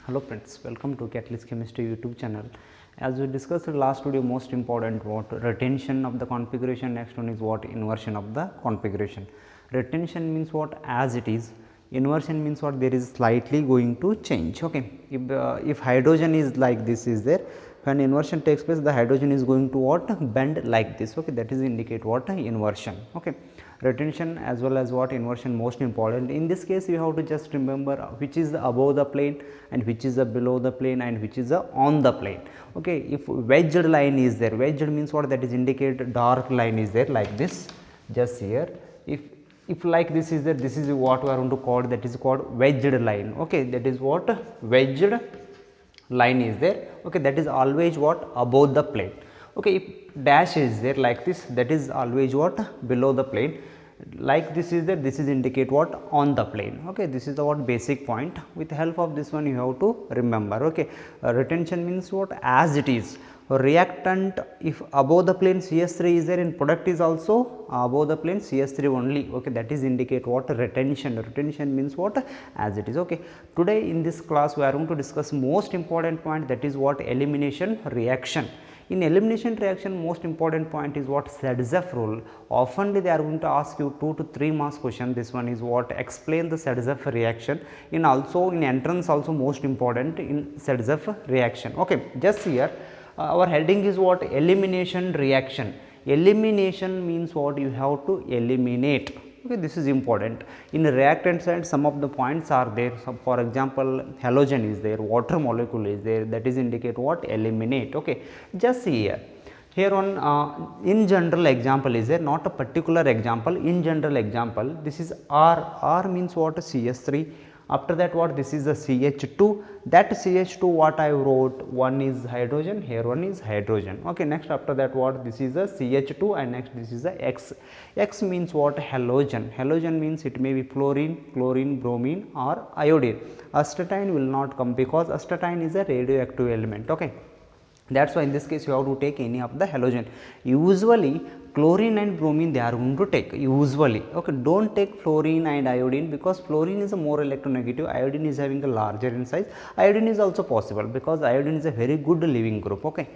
Hello friends, welcome to Catalyst Chemistry YouTube channel. As we discussed in last video, most important what retention of the configuration. Next one is what inversion of the configuration. Retention means what as it is. Inversion means what there is slightly going to change. Okay, if hydrogen is like this is there, when inversion takes place, the hydrogen is going to what bend like this. Okay, that is indicate what inversion. Okay, retention as well as what inversion most important. In this case, you have to just remember which is the above the plane and which is the below the plane and which is the on the plane. Okay, if wedged line is there, wedged means what, that is indicate dark line is there like this. Just here, if like this is there, this is what we are going to call, that is called wedged line. Okay, that is what wedged line is there. Okay, that is always what above the plane. Okay, if dash is there like this, that is always what below the plane. Like this is there, this is indicate what on the plane. Okay, this is the what basic point. With the help of this one you have to remember. Okay, retention means what as it is. Reactant, if above the plane CH3 is there, in product is also above the plane CH3 only. Okay, that is indicate what retention. Retention means what as it is. Okay, today in this class we are going to discuss most important point, that is what elimination reaction. In elimination reaction, most important point is what Sadzeff rule. Often they are going to ask you 2 to 3 marks question. This one is what explain the Sadzeff reaction. In also in entrance also most important in Sadzeff reaction. Okay, just here our heading is what elimination reaction. Elimination means what you have to eliminate. Okay, this is important. In the reactant side, some of the points are there. So, for example, halogen is there, water molecule is there, that is indicate what eliminate. Okay, just see here. Here on in general example is there, not a particular example, in general example. This is R. R means what? CH3. After that what, this is the CH2, that CH2 what I wrote, one is hydrogen, here one is hydrogen. Okay, next after that what, this is the CH2 and next this is the X. X means what? Halogen. Halogen means it may be fluorine, chlorine, bromine or iodine. Astatine will not come because astatine is a radioactive element. Okay, that is why in this case you have to take any of the halogen. Usually chlorine and bromine they are going to take usually. Okay, do not take fluorine and iodine because fluorine is a more electronegative, iodine is having a larger in size. Iodine is also possible because iodine is a very good leaving group. Okay,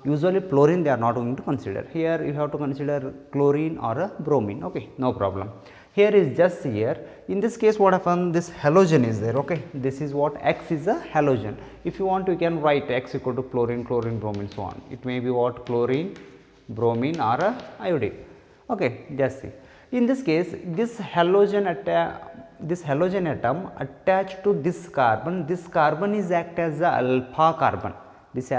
usually fluorine they are not going to consider. Here you have to consider chlorine or a bromine. Okay, no problem. Here is just here, in this case what happened, this halogen is there. Okay, this is what X is a halogen. If you want you can write X equal to chlorine, chlorine, bromine, so on. It may be what chlorine, bromine or a iodine. Okay, just see. In this case, this halogen atom attached to this carbon is act as a alpha carbon. This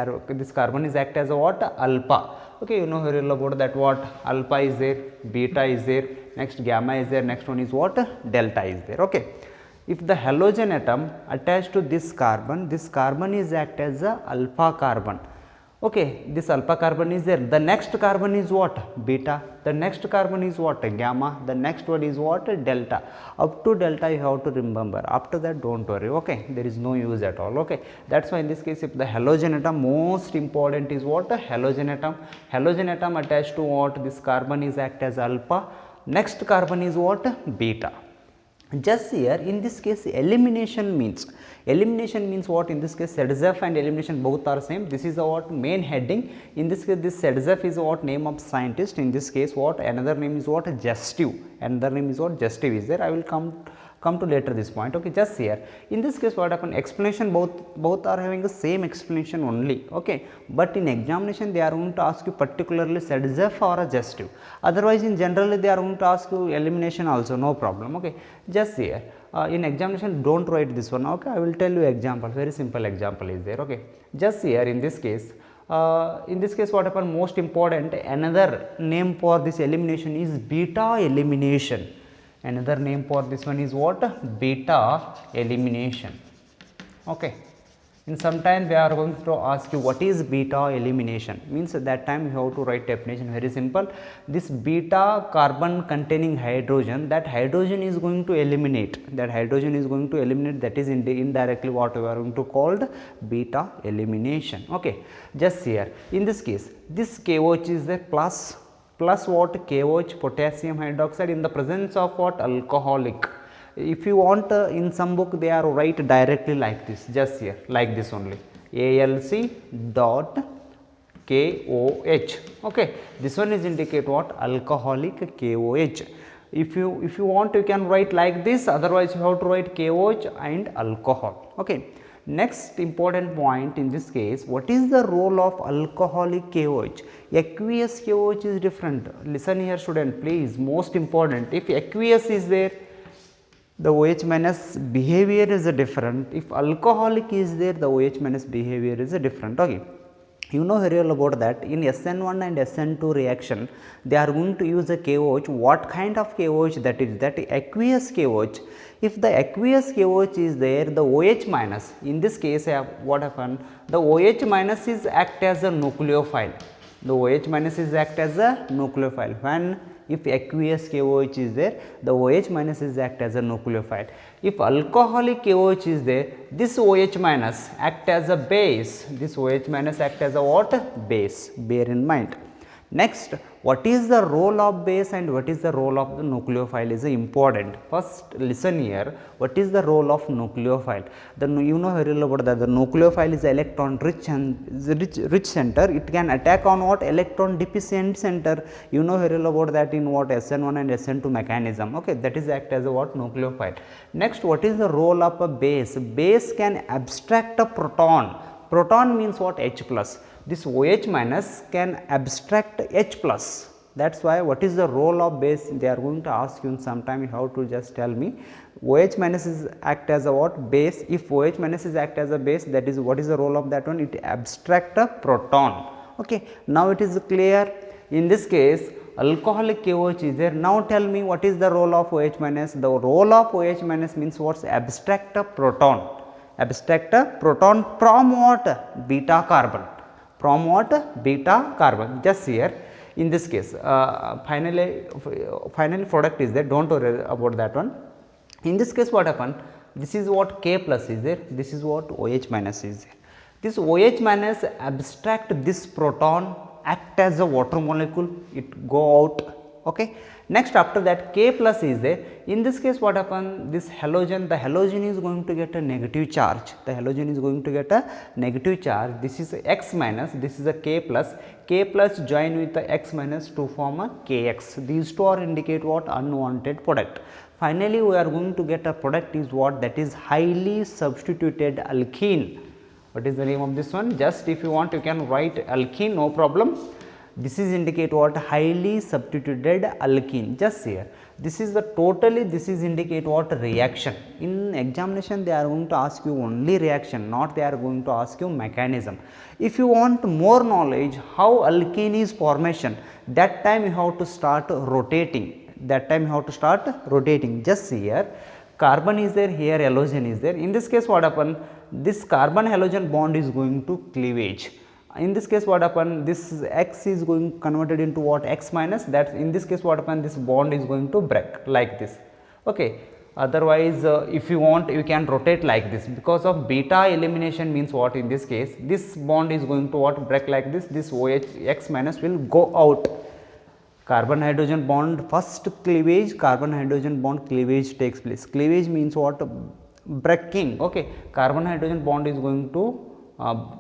carbon is act as a what? Alpha. Okay, you know very well about that what alpha is there, beta is there, next gamma is there, next one is what? Delta is there. Okay, if the halogen atom attached to this carbon is act as a alpha carbon. Okay, this alpha carbon is there, the next carbon is what? Beta, the next carbon is what? Gamma, the next one is what? Delta. Up to delta you have to remember, after that do not worry. Okay, there is no use at all. Okay, that is why in this case if the halogen atom, most important is what? Halogen atom attached to what? This carbon is act as alpha, next carbon is what? Beta. Just here in this case elimination means what? In this case Sadzeff and elimination both are same. This is the what main heading. In this case this Sadzeff is what name of scientist. In this case what another name is what? Gestive. Another name is what? Gestive is there. I will come to later this point. Okay, just here in this case what happened, explanation both are having the same explanation only. Okay, but in examination they are going to ask you particularly Sadzeff or a gestive. Otherwise in generally they are going to ask you elimination also, no problem. Okay, just here in examination do not write this one. Okay, I will tell you example, very simple example is there. Okay, just here in this case what happened, most important another name for this elimination is beta elimination. Another name for this one is what? Beta elimination. Okay, in some time they are going to ask you what is beta elimination, means at that time you have to write definition, very simple. This beta carbon containing hydrogen, that hydrogen is going to eliminate, that is indirectly what we are going to call beta elimination. Okay, just here in this case this KOH is there plus what? KOH, potassium hydroxide, in the presence of what? Alcoholic. If you want in some book they are write directly like this, just here like this only, ALC dot KOH. Okay, this one is indicate what? Alcoholic KOH. If you want, you can write like this, otherwise you have to write KOH and alcohol. Okay. Next important point in this case, what is the role of alcoholic KOH? Aqueous KOH is different. Listen here student, please, most important. If aqueous is there, the OH minus behavior is different. If alcoholic is there, the OH minus behavior is different. Okay. You know very well about that. In SN1 and SN2 reaction, they are going to use a KOH. What kind of KOH that is? That aqueous KOH. If the aqueous KOH is there, the OH minus, in this case what happened? The OH minus is act as a nucleophile. The OH minus is act as a nucleophile. When if aqueous KOH is there, the OH minus is act as a nucleophile. If alcoholic KOH is there, this OH minus act as a base. This OH minus act as a what? Base. Bear in mind. Next, what is the role of base and what is the role of the nucleophile is important. First, listen here. What is the role of nucleophile? You know very well about that. The nucleophile is electron rich and rich center. It can attack on what? Electron deficient center. You know very well about that in what? SN1 and SN2 mechanism. Okay, that is act as a what? Nucleophile. Next, what is the role of a base? Base can abstract a proton. Proton means what? H plus. This OH minus can abstract H plus. That is why what is the role of base? They are going to ask you in some time, you have to just tell me. OH minus is act as a what? Base. If OH minus is act as a base, that is what is the role of that one? It abstract a proton. Okay. Now it is clear. In this case, alcoholic KOH is there. Now tell me what is the role of OH minus? The role of OH minus means what? Abstract a proton. Abstract a proton from what? Beta carbon. From what? Beta carbon. Just here in this case, finally product is there, don't worry about that one. In this case what happened? This is what? K plus is there, this is what? OH minus is there. This OH minus abstract this proton, act as a water molecule, it go out. Okay. Next, after that K plus is there. In this case what happened? This halogen, the halogen is going to get a negative charge. The halogen is going to get a negative charge. This is X minus, this is a K plus. K plus join with the X minus to form a Kx. These two are indicate what? Unwanted product. Finally, we are going to get a product is what? That is highly substituted alkene. What is the name of this one? Just if you want, you can write alkene, no problem. This is indicate what? Highly substituted alkene. Just here, this is the totally, this is indicate what? Reaction. In examination they are going to ask you only reaction, not they are going to ask you mechanism. If you want more knowledge how alkene is formation, that time you have to start rotating. That time you have to start rotating. Just here, carbon is there, here halogen is there. In this case what happen? This carbon halogen bond is going to cleavage. In this case what happen? This X is going converted into what? X minus. That in this case what happen? This bond is going to break like this. Okay. Otherwise, if you want, you can rotate like this. Because of beta elimination means what? In this case, this bond is going to what? Break like this. This OH X minus will go out. Carbon hydrogen bond first cleavage, carbon hydrogen bond cleavage takes place. Cleavage means what? Breaking. Okay. Carbon hydrogen bond is going to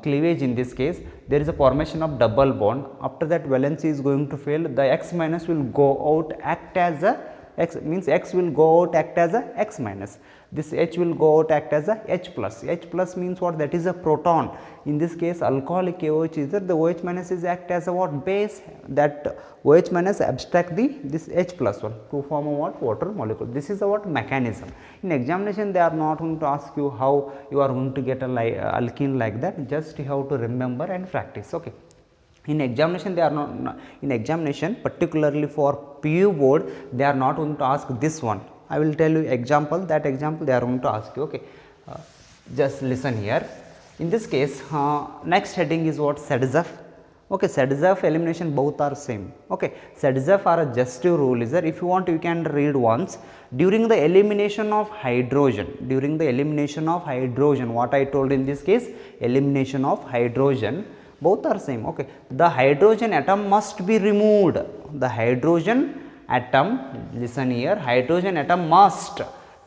cleavage. In this case there is a formation of double bond. After that valency is going to fail, the X minus will go out, act as a X, means X will go out, act as a X minus. This H will go out, act as a H plus. H plus means what? That is a proton. In this case alcoholic KOH is there, the OH minus is act as a what? Base. That OH minus abstract this H plus one to form a what? Water molecule. This is a what? Mechanism. In examination they are not going to ask you how you are going to get a alkene like that, just you have to remember and practice. Okay. In examination they are not, in examination particularly for PU board they are not going to ask this one. I will tell you example, that example they are going to ask you. Okay. Just listen here. In this case next heading is what? Sadzeff. Okay, Sadzeff elimination both are same. Okay, Sadzeff or a gestive rule is there. If you want you can read once. During the elimination of hydrogen, what I told in this case, elimination of hydrogen, both are same. Okay, the hydrogen atom must be removed. The hydrogen atom, listen here, hydrogen atom must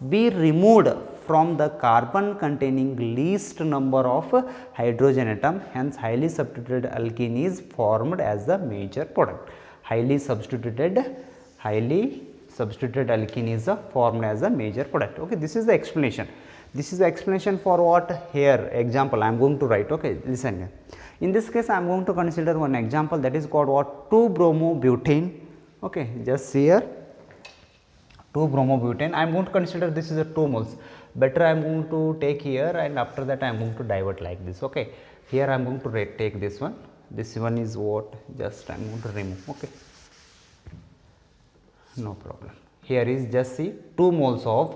be removed from the carbon containing least number of hydrogen atom, hence highly substituted alkene is formed as the major product. Highly substituted alkene is formed as a major product. Okay, this is the explanation. This is the explanation for what here example I am going to write. Okay, listen here. In this case I am going to consider one example, that is called what, 2-bromobutane. Okay, just see here 2-bromobutane. I am going to consider this is a 2 moles. Better I am going to take here, and after that I am going to divert like this. Okay, here I am going to take this one. This one is what, just I am going to remove. Okay, no problem. Here is just see 2 moles of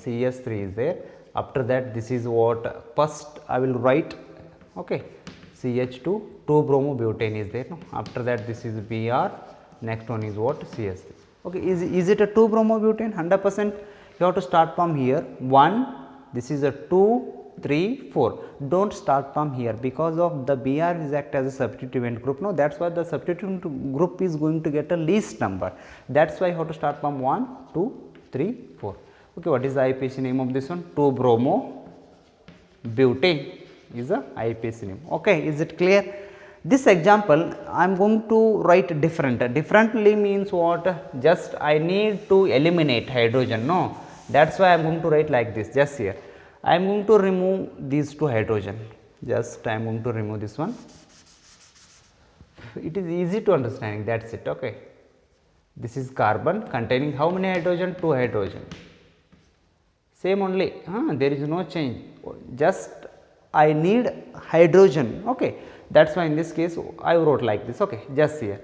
CS3 is there. After that this is what, first I will write, okay, CH2, 2-bromobutane is there. No? After that this is Br, next one is what, CS3. Okay, is it a 2-bromobutane? 100%. You have to start from here 1, this is a 2, 3, 4. Don't start from here because of the Br is act as a substituent group. No, that is why the substituent group is going to get a least number. That is why you have to start from 1, 2, 3, 4. Okay, what is the IUPAC name of this one? 2-bromobutane is the IUPAC name. Okay, is it clear? This example I am going to write differently means what, just I need to eliminate hydrogen. No, that is why I am going to write like this. Just here I am going to remove these 2 hydrogen, just I am going to remove this one. It is easy to understand, that is it. Okay, this is carbon containing how many hydrogen? 2 hydrogen, same only, there is no change, just I need hydrogen. Okay, that is why in this case I wrote like this. Okay, just here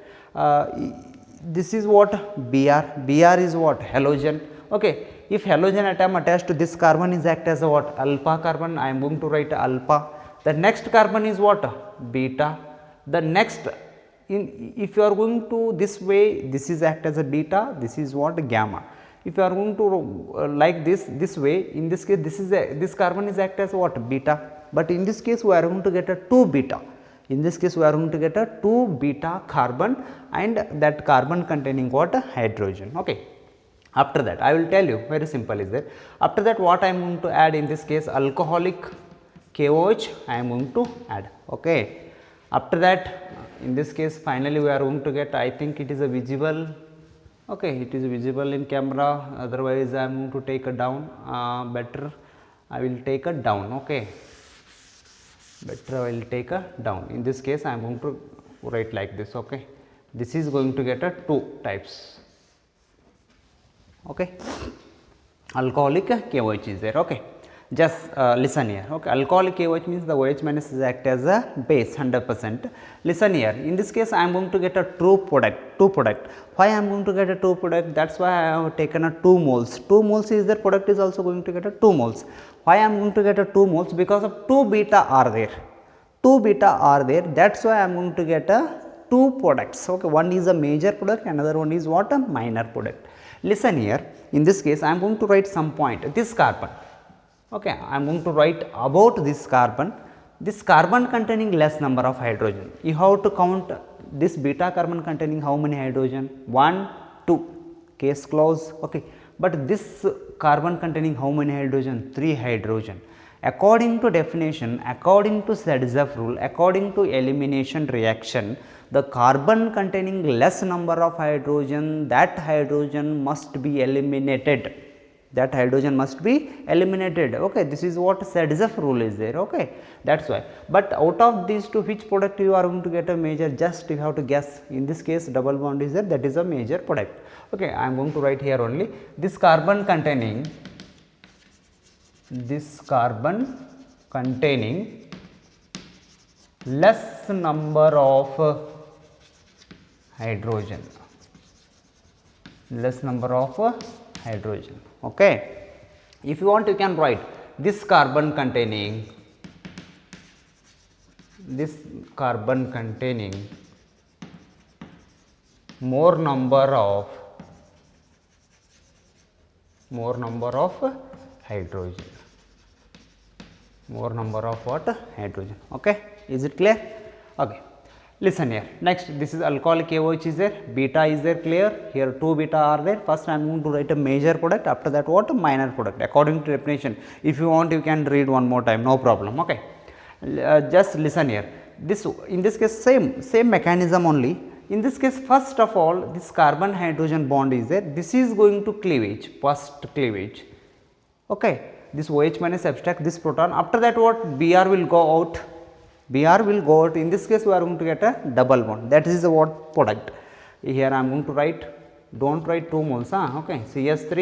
this is what, Br is what, halogen. Okay, if halogen atom attached to this carbon is act as a what, alpha carbon, I am going to write alpha. The next carbon is what, beta. The next, if you are going to this way, this is act as a beta, this is what, gamma. If you are going to like this way, in this case this carbon is act as what, beta, but in this case we are going to get a 2 beta. In this case we are going to get a 2 beta carbon, and that carbon containing what, hydrogen. Okay, after that I will tell you, very simple is there. After that what I am going to add, in this case alcoholic KOH I am going to add. Okay, after that in this case finally we are going to get, I think it is a visible. Okay, it is visible in camera, otherwise I am going to take a down, better I will take a down. Okay, better I will take a down. In this case I am going to write like this. Okay, this is going to get a 2 types. Okay, alcoholic KOH is there. Okay, just listen here. Okay, alcoholic KOH means the OH minus is act as a base 100%. Listen here, in this case I am going to get a 2 product. Why I am going to get a 2 product? That is why I have taken a 2 moles. 2 moles is there, product is also going to get a 2 moles. Why I am going to get a 2 moles? Because of 2 beta are there. 2 beta are there, that is why I am going to get a 2 products. Okay, one is a major product, another one is what, a minor product. Listen here, in this case I am going to write some point, this carbon. Okay, I am going to write about this carbon containing less number of hydrogen. You have to count this beta carbon containing how many hydrogen, 1, 2, case close. Okay, but this carbon containing how many hydrogen, 3 hydrogen. According to definition, according to Sadzeff rule, according to elimination reaction, the carbon containing less number of hydrogen, that hydrogen must be eliminated. That hydrogen must be eliminated. Okay, this is what Sadzeff rule is there. Okay, that is why. But out of these 2, which product you are going to get a major? Just you have to guess. In this case, double bond is there, that is a major product. Okay, I am going to write here only this carbon containing less number of hydrogen, Okay, if you want you can write this carbon containing more number of hydrogen, more number of what, hydrogen. Okay, is it clear? Okay, Listen here. Next, this is alcoholic AOH is there, beta is there, clear. Here 2 beta are there. First I am going to write a major product, after that what? Minor product according to definition. If you want, you can read one more time, no problem. Okay. Just listen here. This, in this case, same mechanism only. In this case, first of all, this carbon hydrogen bond is there. This is going to cleavage, first cleavage. Okay. This OH minus abstract this proton. After that what? Br will go out. Br will go out. In this case, we are going to get a double bond. That is the what product. Here I am going to write. Don't write 2 moles. Okay. CH3,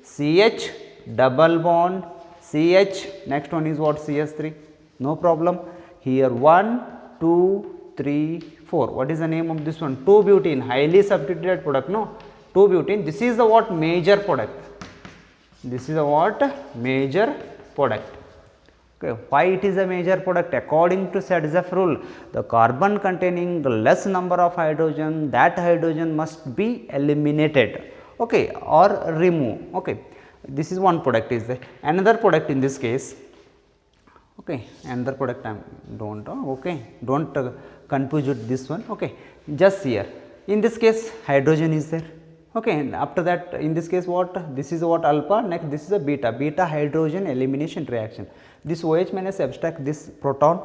CH, double bond, CH. Next one is what? CH3. No problem. Here 1, 2, 3, 4. What is the name of this one? 2-butene. Highly substituted product. No. 2-butene. This is the what? Major product. This is the what? Major product. Okay. Why it is a major product? According to Sadzeff rule, the carbon containing less number of hydrogen, that hydrogen must be eliminated, okay, or removed. Okay. This is one product is there. Another product in this case, okay, another product I don't, okay, don't confuse with this one, okay, just here. In this case, hydrogen is there. Okay, and after that, in this case what? This is what? Alpha, next this is a beta, beta hydrogen elimination reaction. This OH minus abstract this proton.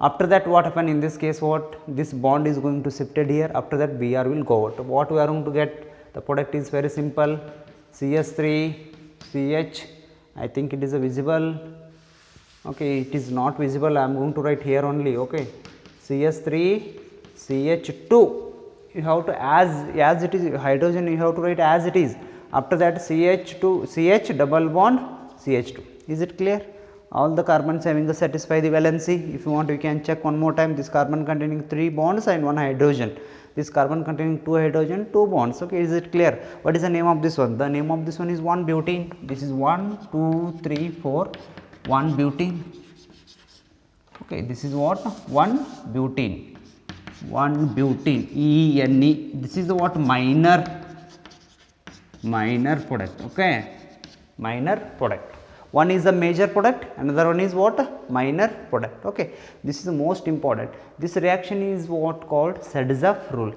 After that what happen in this case what? This bond is going to shifted here, after that Br will go out. What we are going to get? The product is very simple, CH3, CH, I think it is a visible, okay, it is not visible, I am going to write here only, okay, CH3, CH2. You have to as it is hydrogen, you have to write as it is. After that CH2, CH double bond CH2. Is it clear? All the carbons having to satisfy the valency. If you want, you can check one more time. This carbon containing 3 bonds and 1 hydrogen. This carbon containing 2 hydrogen, 2 bonds. Okay, is it clear? What is the name of this one? The name of this one is 1-butene. This is 1, 2, 3, 4, 1-butene. Okay, this is what? 1-butene. 1-butene, ENE. This is the what? Minor product. Okay, minor product. One is the major product, another one is what? Minor product. Okay, this is the most important. This reaction is what called Sadzeff rule.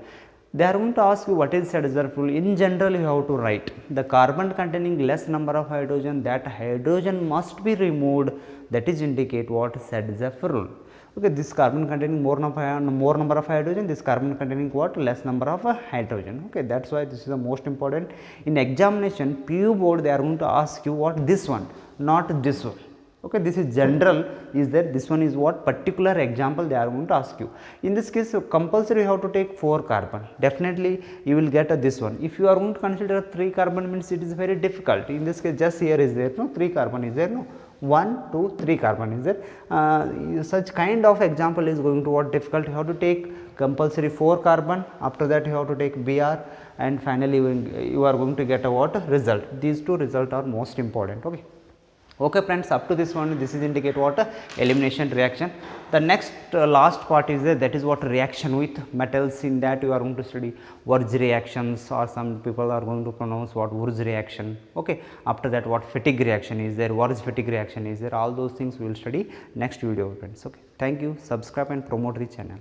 They are going to ask you what is Sadzeff rule. In general, you have to write the carbon containing less number of hydrogen, that hydrogen must be removed. That is indicate what? Sadzeff rule. Okay, this carbon containing more number of hydrogen, this carbon containing what? Less number of hydrogen. Okay, that is why this is the most important. In examination, PU board, they are going to ask you what? This one, not this one. Okay, this is general is there, this one is what? Particular example they are going to ask you. In this case, compulsory you have to take 4 carbon. Definitely you will get this one. If you are going to consider 3 carbon, means it is very difficult. In this case, just here is there, no? 3 carbon is there, no? 1, 2, 3 carbon is there. Such kind of example is going to what? Difficult. You have to take compulsory 4 carbon. After that you have to take Br, and finally you are going to get a what? Result. These 2 results are most important. Okay. Okay friends, up to this one, this is indicate what? Elimination reaction. The next last part is there, that is what? Reaction with metals. In that you are going to study Wurtz reactions, or some people are going to pronounce what? Wurtz reaction. Okay. After that what? Fatigue reaction is there, Wurtz fatigue reaction is there. All those things we will study next video friends. Okay. Thank you. Subscribe and promote the channel.